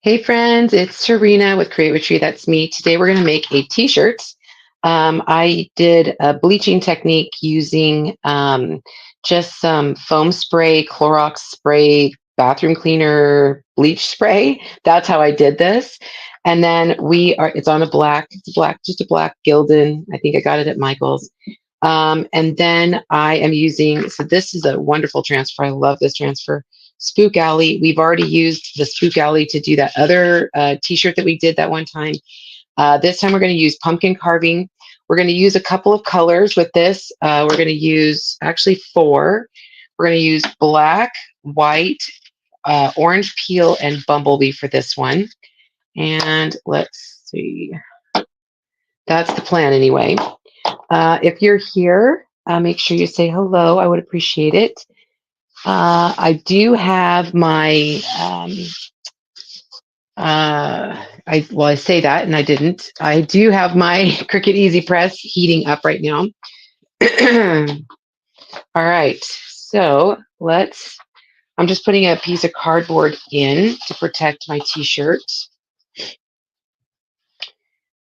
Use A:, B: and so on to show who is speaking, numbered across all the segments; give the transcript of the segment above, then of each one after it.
A: Hey friends, it's Serena with Create with Tree. That's me. Today we're going to make a t-shirt. I did a bleaching technique using just some foam spray, Clorox spray, bathroom cleaner, bleach spray. That's how I did this. And then it's on just a black Gildan. I think I got it at Michael's. And then I am so this is a wonderful transfer. I love this transfer. Spook Alley. We've already used the Spook Alley to do that other t-shirt that we did that one time. This time we're going to use pumpkin carving. We're going to use a couple of colors with this. We're going to use actually four. We're going to use black, white, orange peel, and bumblebee for this one. And let's see. That's the plan anyway. If you're here, make sure you say hello. I would appreciate it. I do have my, I say that and I didn't. I do have my Cricut Easy Press heating up right now. All right, so I'm just putting a piece of cardboard in to protect my t-shirt.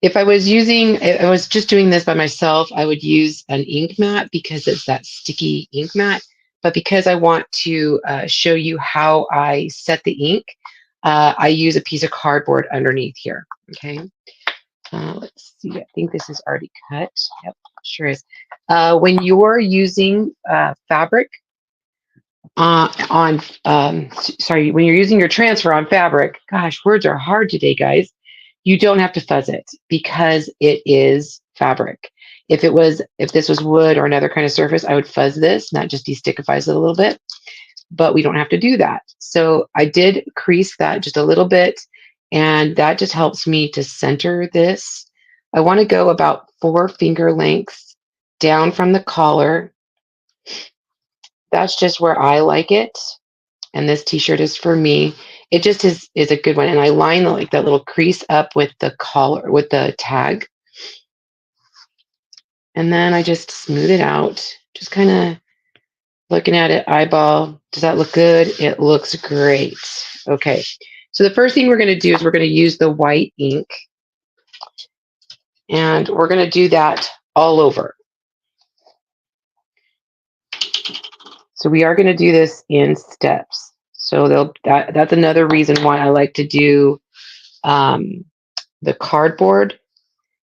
A: If I was just doing this by myself, I would use an ink mat because it's that sticky ink mat. But because I want to show you how I set the ink, I use a piece of cardboard underneath here. Okay. Let's see. I think this is already cut. Yep, sure is. When you're using fabric when you're using your transfer on fabric, gosh, words are hard today, guys. You don't have to fuzz it because it is fabric. If this was wood or another kind of surface, I would fuzz this, that just destickifies it a little bit, but we don't have to do that. So I did crease that just a little bit, and that just helps me to center this. I want to go about 4 finger lengths down from the collar. That's just where I like it. And this t-shirt is for me. It just is a good one. And I line that little crease up with the collar, with the tag. And then I just smooth it out. Just kind of looking at it, eyeball. Does that look good? It looks great. Okay. So the first thing we're going to do is we're going to use the white ink. And we're going to do that all over. So we are going to do this in steps. So that's another reason why I like to do the cardboard,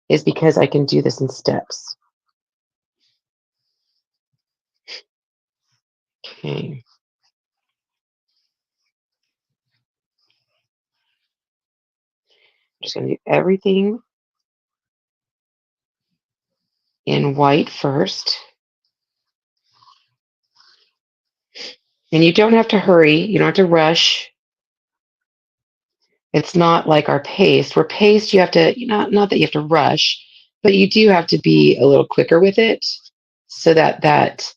A: is because I can do this in steps. Okay. I'm just going to do everything in white first. And you don't have to hurry. You don't have to rush. It's not like our paste. Where paste, you have to, not that you have to rush, but you do have to be a little quicker with it so that the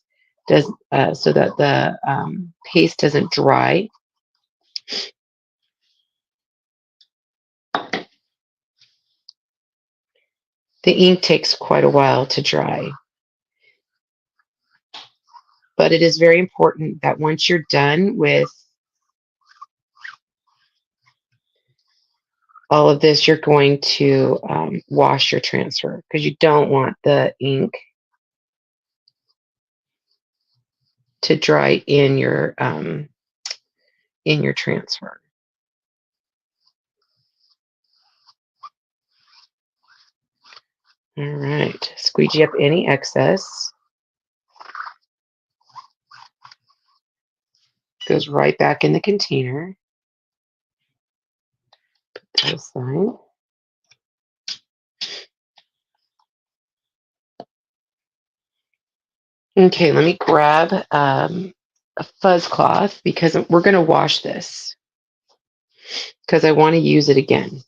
A: paste doesn't dry. The ink takes quite a while to dry. But it is very important that once you're done with all of this, you're going to wash your transfer, because you don't want the ink to dry in your transfer. All right, squeegee up any excess. Goes right back in the container. Put that aside. Okay, let me grab a fuzz cloth, because we're going to wash this, because I want to use it again.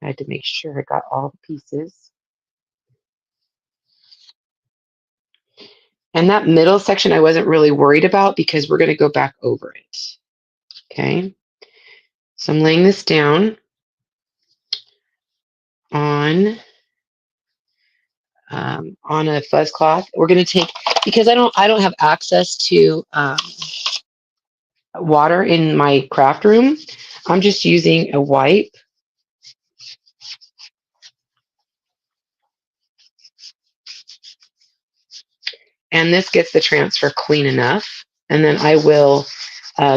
A: I had to make sure I got all the pieces. And that middle section I wasn't really worried about, because we're going to go back over it. Okay. So I'm laying this down on a fuzz cloth. We're going to take, because I don't have access to water in my craft room, I'm just using a wipe. And this gets the transfer clean enough. And then I will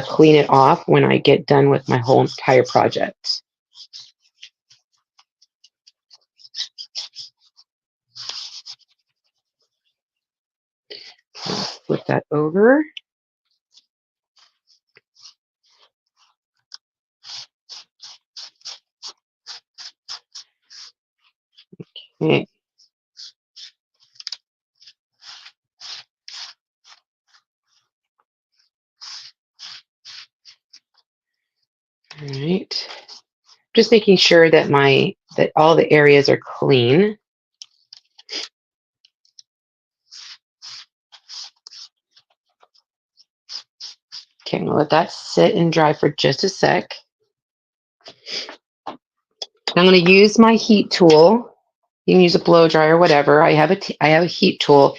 A: clean it off when I get done with my whole entire project. Flip that over. Okay. All right. Just making sure that that all the areas are clean. Okay, I'm gonna let that sit and dry for just a sec. I'm gonna use my heat tool. You can use a blow dryer or whatever. I have a heat tool,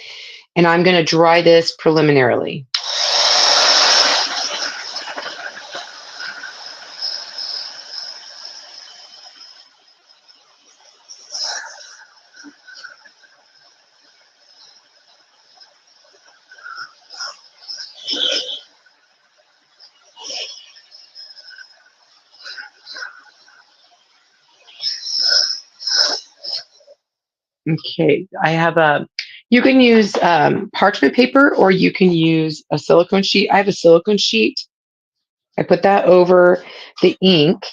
A: and I'm gonna dry this preliminarily. Okay, I have you can use parchment paper or you can use a silicone sheet. I have a silicone sheet. I put that over the ink,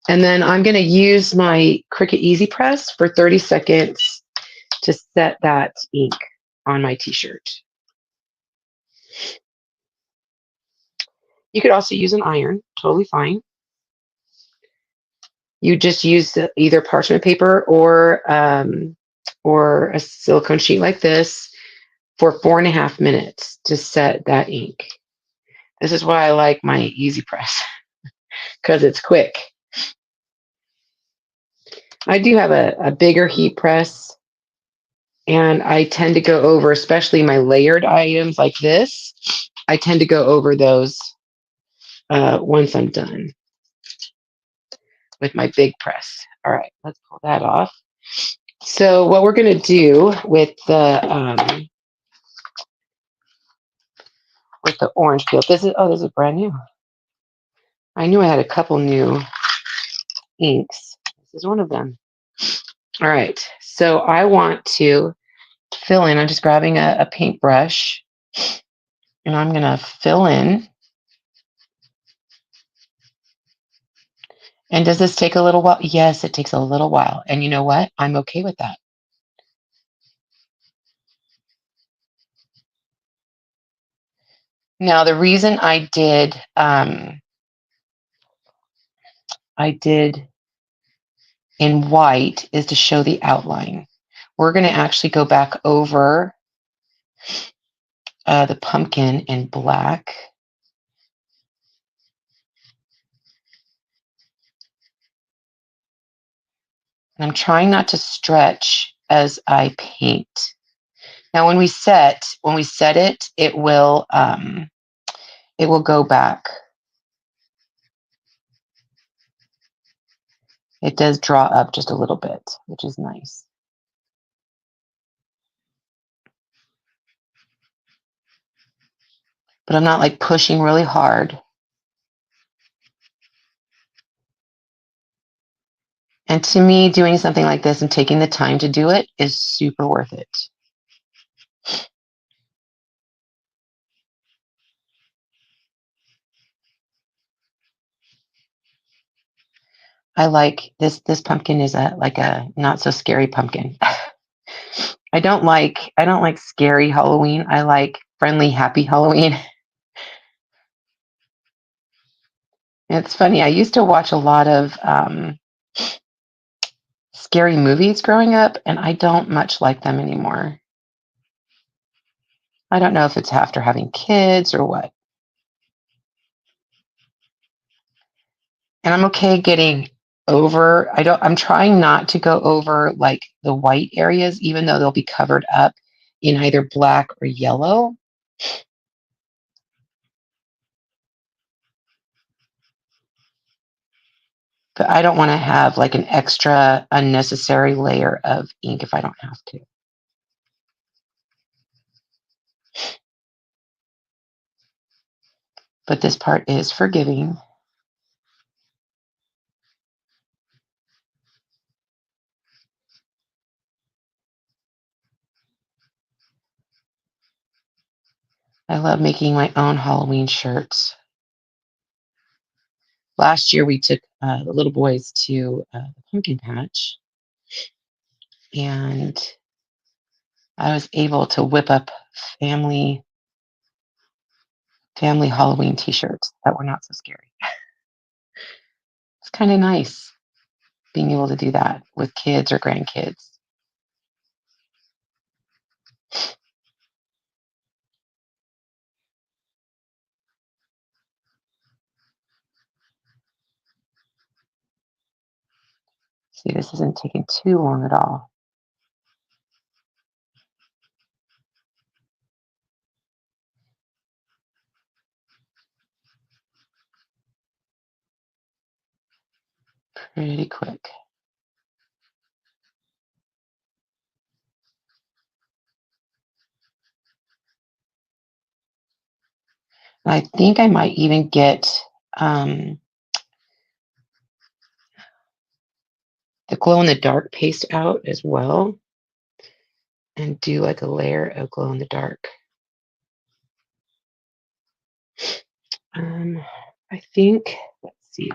A: and then I'm going to use my Cricut Easy Press for 30 seconds to set that ink on my t-shirt. You could also use an iron, totally fine. You just use either parchment paper or a silicone sheet like this for 4.5 minutes to set that ink. This is why I like my Easy Press because it's quick. I do have a bigger heat press, and I tend to go over, especially my layered items like this, I tend to go over those once I'm done with my big press. All right, let's pull that off. So what we're going to do with the orange peel, this is brand new. I knew I had a couple new inks. This is one of them. All right, so I want to fill in. I'm just grabbing a paintbrush, and I'm going to fill in. And does this take a little while? Yes, it takes a little while. And you know what? I'm okay with that. Now, the reason I did in white is to show the outline. We're going to actually go back over the pumpkin in black. And I'm trying not to stretch as I paint. Now, when we set it, it will go back. It does draw up just a little bit, which is nice. But I'm not like pushing really hard. And to me, doing something like this and taking the time to do it is super worth it. I like this. This pumpkin is like a not so scary pumpkin. I don't like scary Halloween. I like friendly, happy Halloween. It's funny. I used to watch a lot of scary movies growing up, and I don't much like them anymore. I don't know if it's after having kids or what. And I'm okay getting over. I'm trying not to go over like the white areas, even though they'll be covered up in either black or yellow. But I don't want to have like an extra unnecessary layer of ink if I don't have to. But this part is forgiving. I love making my own Halloween shirts. Last year we took the little boys to the pumpkin patch, and I was able to whip up family Halloween t-shirts that were not so scary. It's kind of nice being able to do that with kids or grandkids. See, this isn't taking too long at all. Pretty quick. I think I might even get the glow in the dark paste out as well and do like a layer of glow in the dark. I think, let's see.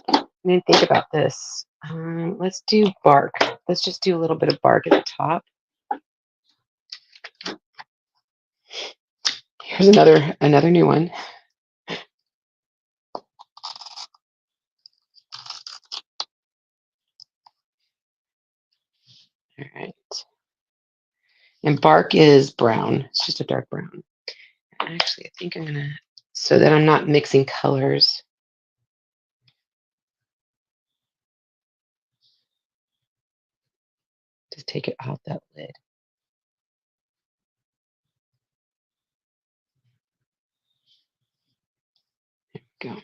A: I didn't think about this. Let's do bark. Let's just do a little bit of bark at the top. Here's another new one. All right. And bark is brown. It's just a dark brown. Actually, I think I'm gonna, so that I'm not mixing colors. Just take it off that lid. There we go.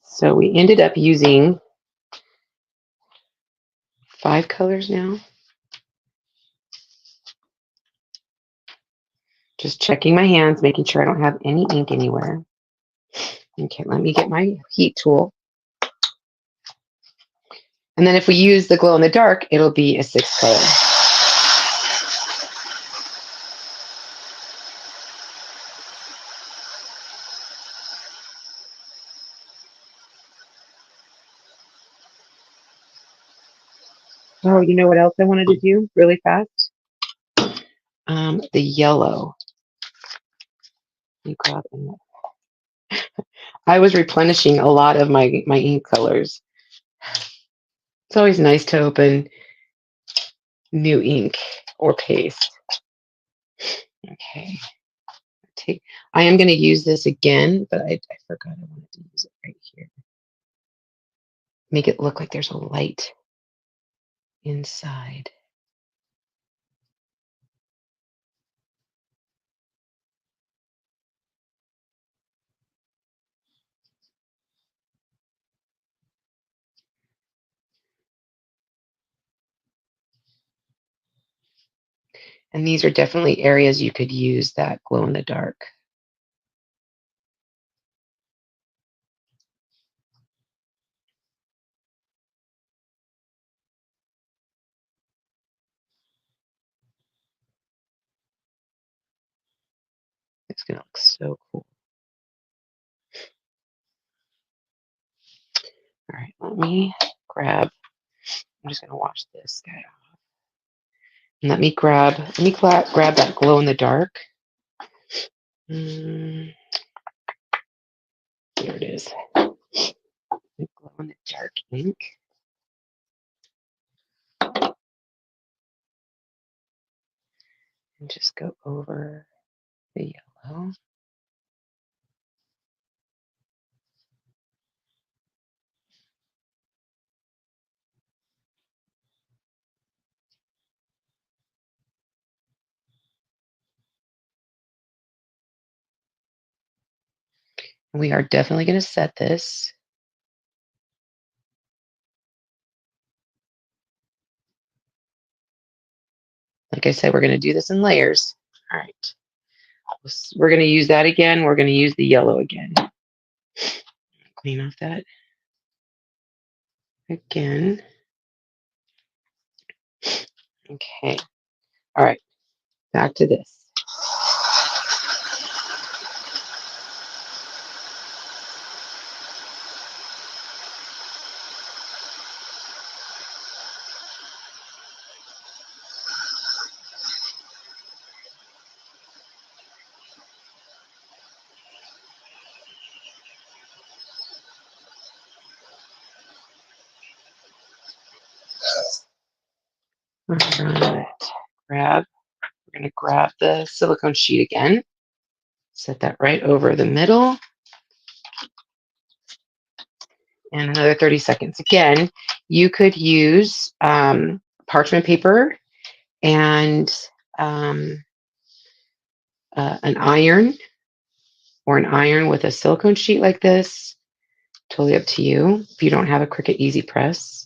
A: So we ended up using 5 colors now. Just checking my hands, making sure I don't have any ink anywhere. Okay, let me get my heat tool. And then if we use the glow in the dark, it'll be a 6th color. Oh, you know what else I wanted to do really fast? The yellow. Let me grab it. I was replenishing a lot of my ink colors. It's always nice to open new ink or paste. Okay. I am going to use this again, but I forgot I wanted to use it right here. Make it look like there's a light inside. And these are definitely areas you could use that glow in the dark. It's going to look so cool. All right, let me grab, I'm just going to wash this guy off. And let me grab that glow in the dark. There it is. The glow in the dark ink. And just go over the yellow. We are definitely going to set this. Like I said, we're going to do this in layers. All right. We're going to use that again. We're going to use the yellow again. Clean off that again. Okay. All right. Back to this. All right. We're going to grab the silicone sheet again. Set that right over the middle. And another 30 seconds. Again, you could use parchment paper and an iron, or an iron with a silicone sheet like this. Totally up to you if you don't have a Cricut Easy Press.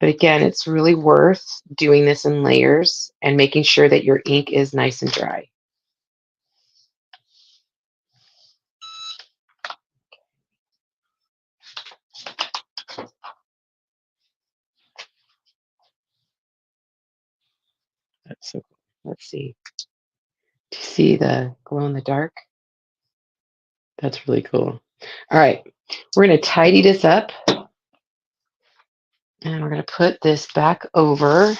A: But again, it's really worth doing this in layers and making sure that your ink is nice and dry. That's so cool. Let's see. Do you see the glow in the dark? That's really cool. All right, we're going to tidy this up. And we're going to put this back over.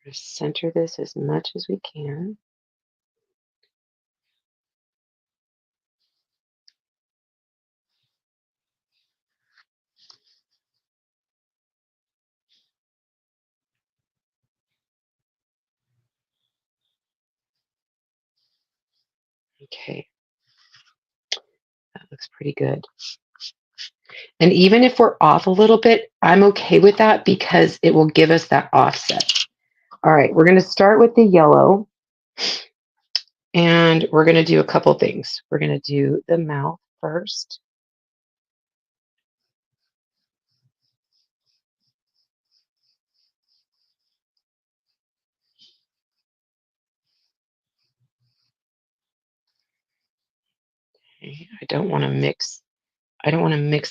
A: Just center this as much as we can. Okay, that looks pretty good. And even if we're off a little bit, I'm okay with that because it will give us that offset. All right, we're going to start with the yellow, and we're going to do a couple things. We're going to do the mouth first. Okay, I don't want to mix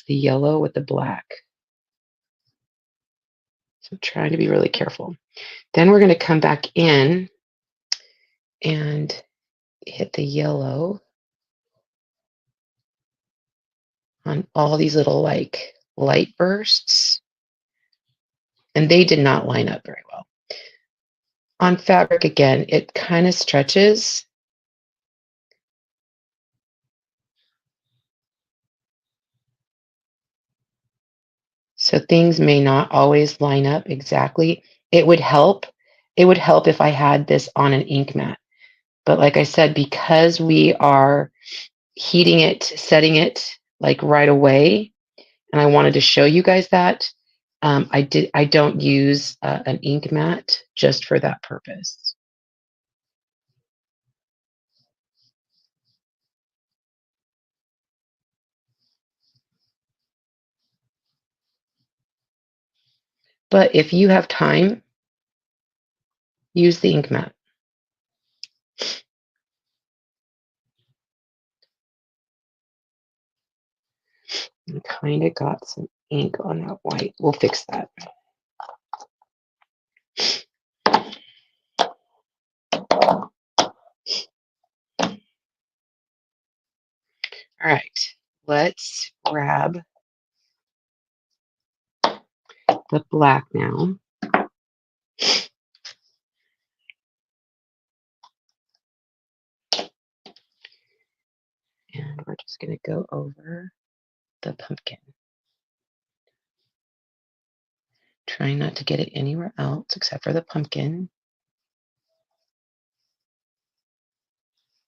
A: the yellow with the black. So I'm trying to be really careful. Then we're going to come back in and hit the yellow on all these little like light bursts. And they did not line up very well. On fabric, again, it kind of stretches. So things may not always line up exactly. It would help. It would help if I had this on an ink mat. But like I said, because we are heating it, setting it like right away, and I wanted to show you guys that, I don't use an ink mat just for that purpose. But if you have time, use the ink mat. I kind of got some ink on that white. We'll fix that. All right, let's grab the black now. And we're just going to go over the pumpkin. Trying not to get it anywhere else except for the pumpkin.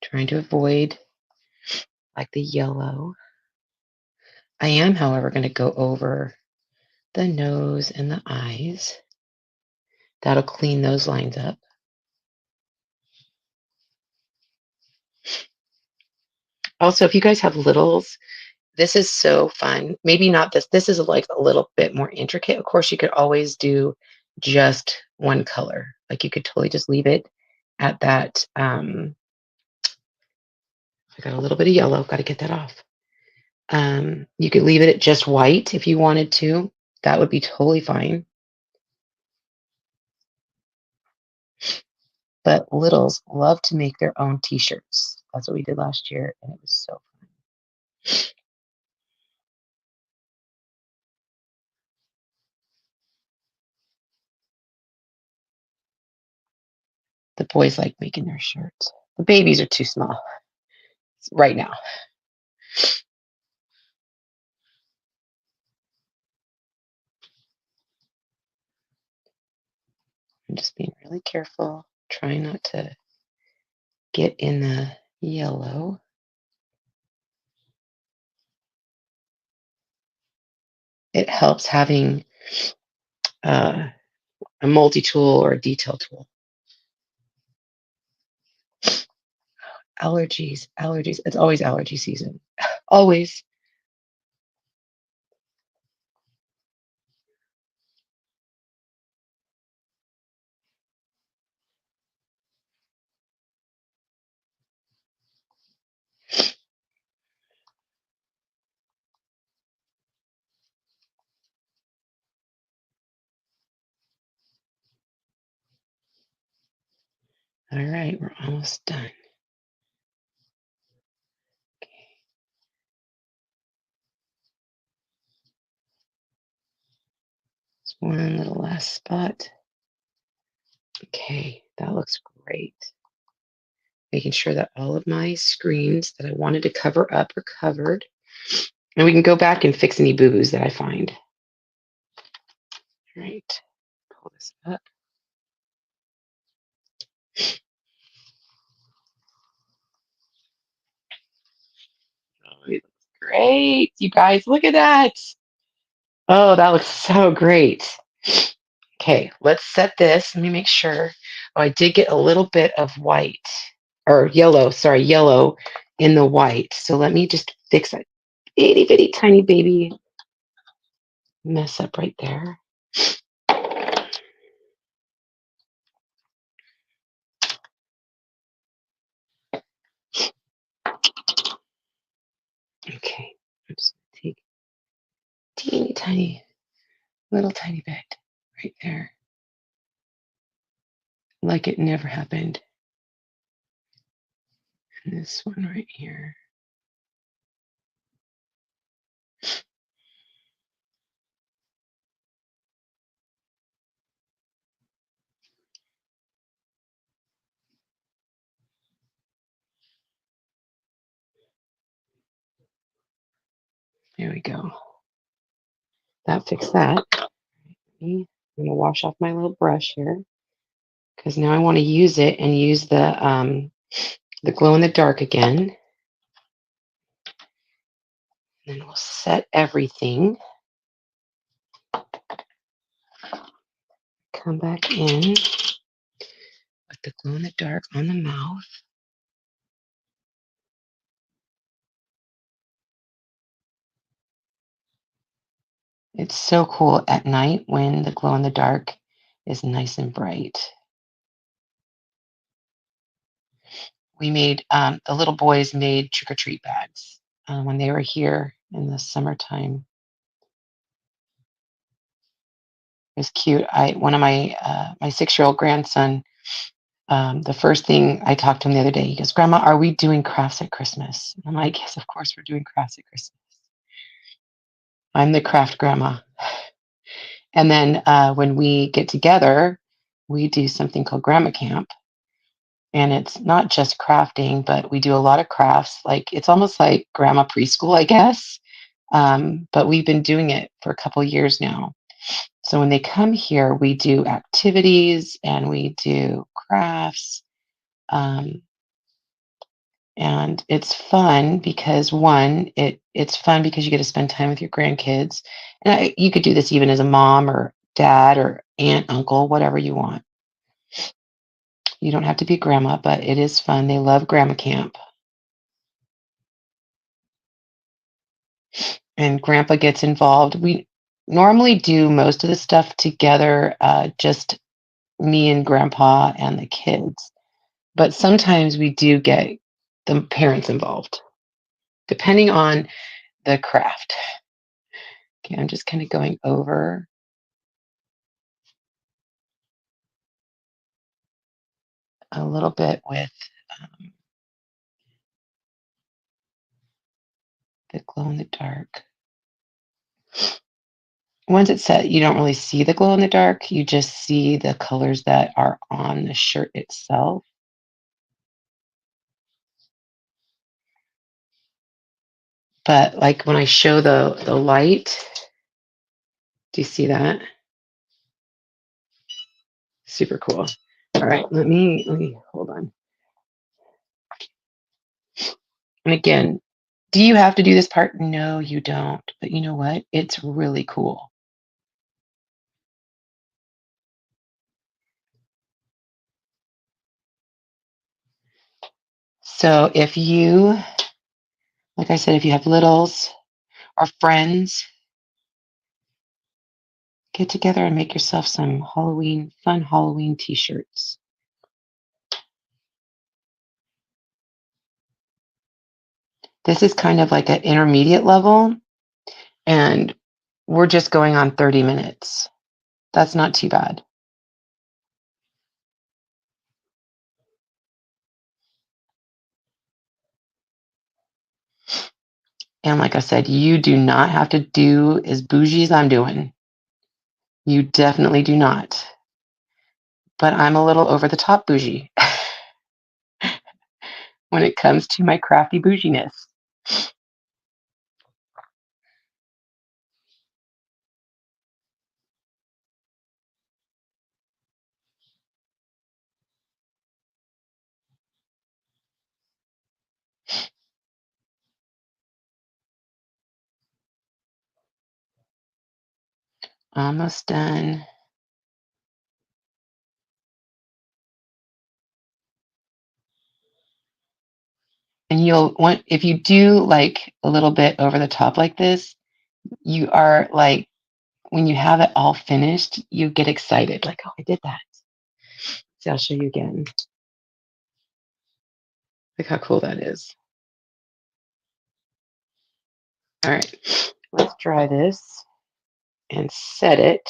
A: Trying to avoid like the yellow. I am, however, going to go over the nose and the eyes. That'll clean those lines up. Also, if you guys have littles, this is so fun. Maybe not this. This is like a little bit more intricate. Of course, you could always do just one color. Like you could totally just leave it at that. I got a little bit of yellow. Got to get that off. You could leave it at just white if you wanted to. That would be totally fine. But littles love to make their own t-shirts. That's what we did last year, and it was so fun. The boys like making their shirts. The babies are too small right now. I'm just being really careful, trying not to get in the yellow. It helps having a multi-tool or a detail tool. Allergies, allergies. It's always allergy season. Always. All right, we're almost done. Okay. Just one little last spot. Okay, that looks great. Making sure that all of my screens that I wanted to cover up are covered. And we can go back and fix any boo-boos that I find. All right, pull this up. Oh, it looks great. You guys, look at that. Oh, that looks so great. Okay, let's set this. Let me make sure. Oh, I did get a little bit of white or yellow, sorry, yellow in the white. So let me just fix that itty bitty tiny baby mess up right there. Okay, I'm just gonna take teeny tiny, little tiny bit right there. Like it never happened. And this one right here. There we go. That fixed that. I'm gonna wash off my little brush here because now I want to use it and use the glow in the dark again. And then we'll set everything. Come back in with the glow in the dark on the mouth. It's so cool at night when the glow in the dark is nice and bright. We made, the little boys made trick or treat bags when they were here in the summertime. It was cute. One of my 6-year-old grandson, the first thing I talked to him the other day, he goes, "Grandma, are we doing crafts at Christmas?" And I'm like, "Yes, of course we're doing crafts at Christmas." I'm the craft grandma. And then when we get together, we do something called Grandma Camp. And it's not just crafting, but we do a lot of crafts. Like it's almost like grandma preschool, I guess. But we've been doing it for a couple years now. So when they come here, we do activities and we do crafts. Um, And it's fun because one, it's fun because you get to spend time with your grandkids. And you could do this even as a mom or dad or aunt, uncle, whatever you want. You don't have to be grandma, but it is fun. They love grandma camp. And grandpa gets involved. We normally do most of the stuff together, just me and grandpa and the kids. But sometimes we do get the parents involved, depending on the craft. Okay, I'm just kind of going over a little bit with the glow in the dark. Once it's set, you don't really see the glow in the dark. You just see the colors that are on the shirt itself. But like when I show the light, do you see that? Super cool. All right, let me hold on. And again, do you have to do this part? No, you don't. But you know what? It's really cool. So if you, like I said, if you have littles or friends, get together and make yourself some fun Halloween t-shirts. This is kind of like an intermediate level, and we're just going on 30 minutes. That's not too bad. And like I said, you do not have to do as bougie as I'm doing. You definitely do not. But I'm a little over the top bougie when it comes to my crafty bouginess. Almost done. And you'll want, if you do like a little bit over the top like this, you are like, when you have it all finished, you get excited, like, oh, I did that. See, I'll show you again. Look how cool that is. All right, let's try this and set it.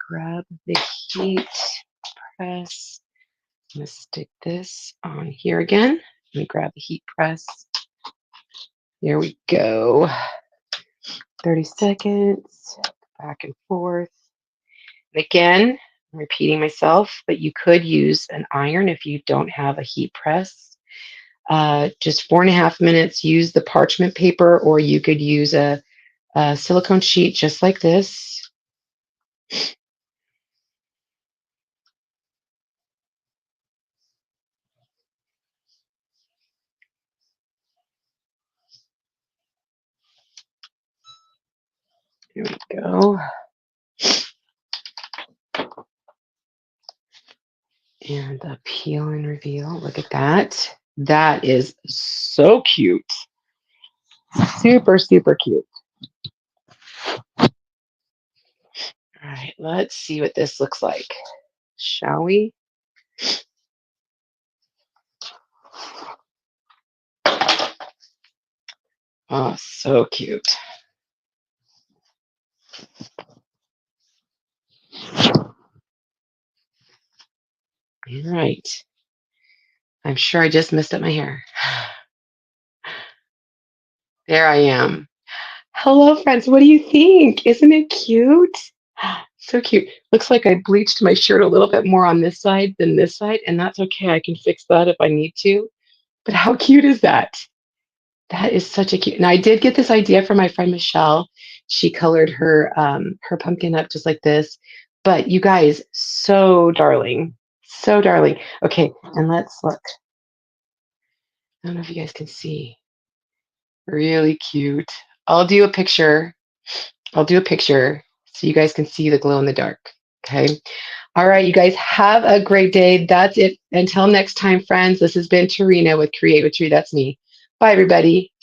A: Grab the heat press. I'm going to stick this on here again. Let me grab the heat press. Here we go. 30 seconds, back and forth. And again, I'm repeating myself, but you could use an iron if you don't have a heat press. Just 4.5 minutes, use the parchment paper, or you could use a silicone sheet just like this. Here we go. And the peel and reveal. Look at that. That is so cute. Super, super cute. All right, let's see what this looks like. Shall we? Oh, so cute. All right. I'm sure I just messed up my hair. There I am. Hello, friends. What do you think? Isn't it cute? So cute. Looks like I bleached my shirt a little bit more on this side than this side, and that's okay. I can fix that if I need to. But how cute is that? That is such a cute. And I did get this idea from my friend Michelle. She colored her pumpkin up just like this. But you guys, so darling, so darling. Okay, and let's look. I don't know if you guys can see. Really cute. I'll do a picture. I'll do a picture so you guys can see the glow in the dark. Okay. All right, you guys have a great day. That's it. Until next time, friends. This has been Tarina with Create with Tree. That's me. Bye, everybody.